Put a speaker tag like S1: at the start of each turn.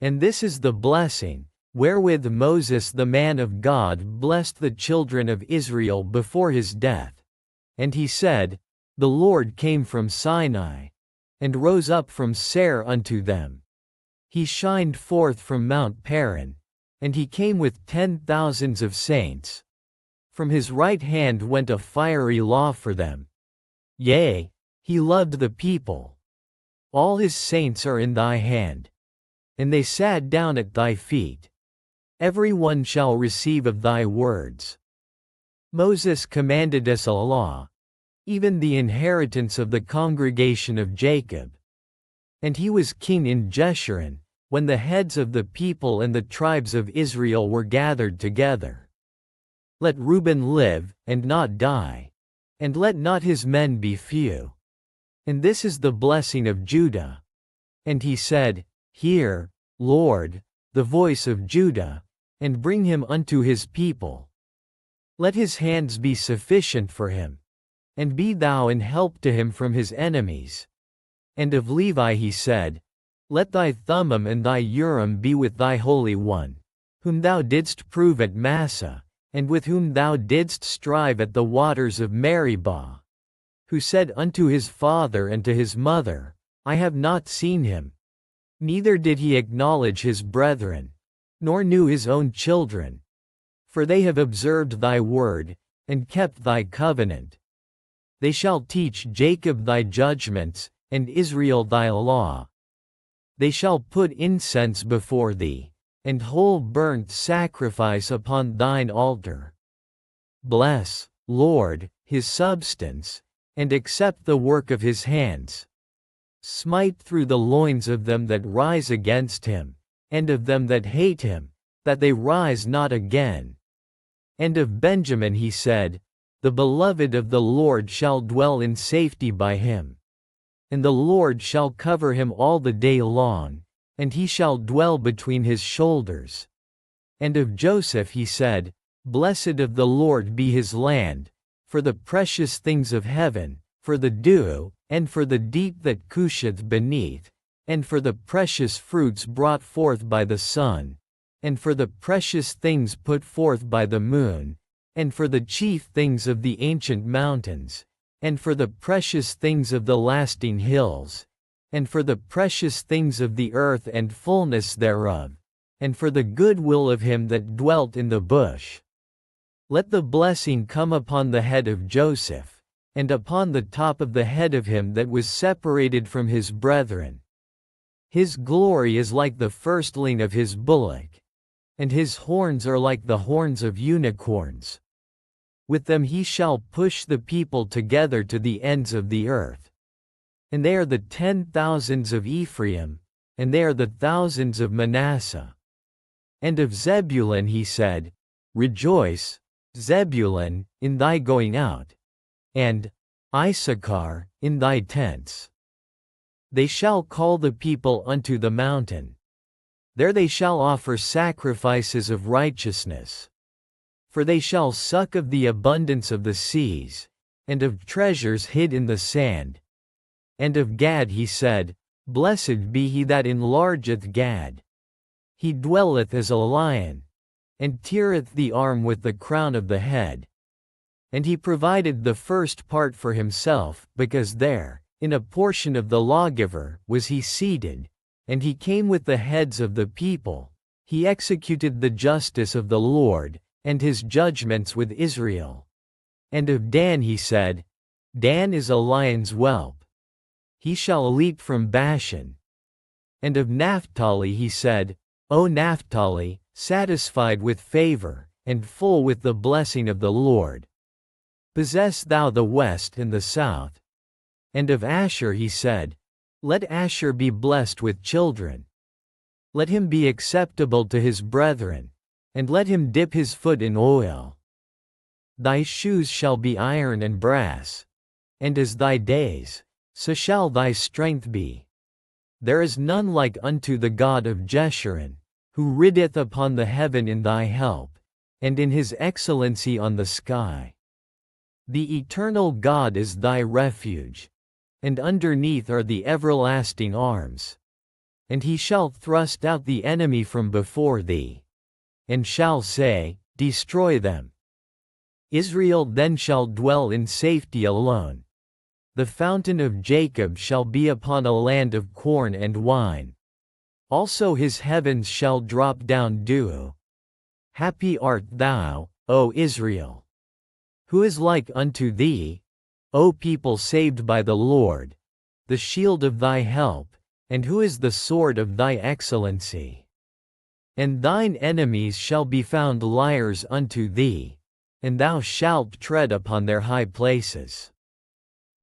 S1: And this is the blessing, wherewith Moses the man of God blessed the children of Israel before his death. And he said, The Lord came from Sinai, and rose up from Seir unto them. He shined forth from Mount Paran, and he came with 10,000s of saints. From his right hand went a fiery law for them. Yea, he loved the people. All his saints are in thy hand. And they sat down at thy feet. Every one shall receive of thy words. Moses commanded us a law, even the inheritance of the congregation of Jacob. And he was king in Jeshurun, when the heads of the people and the tribes of Israel were gathered together. Let Reuben live, and not die, and let not his men be few. And this is the blessing of Judah. And he said, Hear, Lord, the voice of Judah, and bring him unto his people. Let his hands be sufficient for him, and be thou an help to him from his enemies. And of Levi he said, Let thy Thummim and thy Urim be with thy Holy One, whom thou didst prove at Massah, and with whom thou didst strive at the waters of Meribah. Who said unto his father and to his mother, I have not seen him. Neither did he acknowledge his brethren, nor knew his own children. For they have observed thy word, and kept thy covenant. They shall teach Jacob thy judgments, and Israel thy law. They shall put incense before thee, and whole burnt sacrifice upon thine altar. Bless, Lord, his substance, and accept the work of his hands. Smite through the loins of them that rise against him, and of them that hate him, that they rise not again. And of Benjamin he said, The beloved of the Lord shall dwell in safety by him. And the Lord shall cover him all the day long, and he shall dwell between his shoulders. And of Joseph he said, Blessed of the Lord be his land, for the precious things of heaven, for the dew, and for the deep that coucheth beneath, and for the precious fruits brought forth by the sun, and for the precious things put forth by the moon, and for the chief things of the ancient mountains, and for the precious things of the lasting hills, and for the precious things of the earth and fullness thereof, and for the good will of him that dwelt in the bush. Let the blessing come upon the head of Joseph, and upon the top of the head of him that was separated from his brethren. His glory is like the firstling of his bullock, and his horns are like the horns of unicorns. With them he shall push the people together to the ends of the earth. And they are the 10,000s of Ephraim, and they are the thousands of Manasseh. And of Zebulun he said, Rejoice, Zebulun, in thy going out, and Issachar, in thy tents. They shall call the people unto the mountain. There they shall offer sacrifices of righteousness. For they shall suck of the abundance of the seas, and of treasures hid in the sand. And of Gad he said, Blessed be he that enlargeth Gad. He dwelleth as a lion, and teareth the arm with the crown of the head. And he provided the first part for himself, because there, in a portion of the lawgiver, was he seated, and he came with the heads of the people. He executed the justice of the Lord, and his judgments with Israel. And of Dan he said, Dan is a lion's whelp. He shall leap from Bashan. And of Naphtali he said, O Naphtali, satisfied with favor, and full with the blessing of the Lord. Possess thou the west and the south. And of Asher he said, Let Asher be blessed with children. Let him be acceptable to his brethren, and let him dip his foot in oil. Thy shoes shall be iron and brass, and as thy days, so shall thy strength be. There is none like unto the God of Jeshurun, who rideth upon the heaven in thy help, and in his excellency on the sky. The eternal God is thy refuge, and underneath are the everlasting arms. And he shall thrust out the enemy from before thee, and shall say, Destroy them. Israel then shall dwell in safety alone. The fountain of Jacob shall be upon a land of corn and wine. Also his heavens shall drop down dew. Happy art thou, O Israel! Who is like unto thee, O people saved by the Lord, the shield of thy help, and who is the sword of thy excellency? And thine enemies shall be found liars unto thee, and thou shalt tread upon their high places.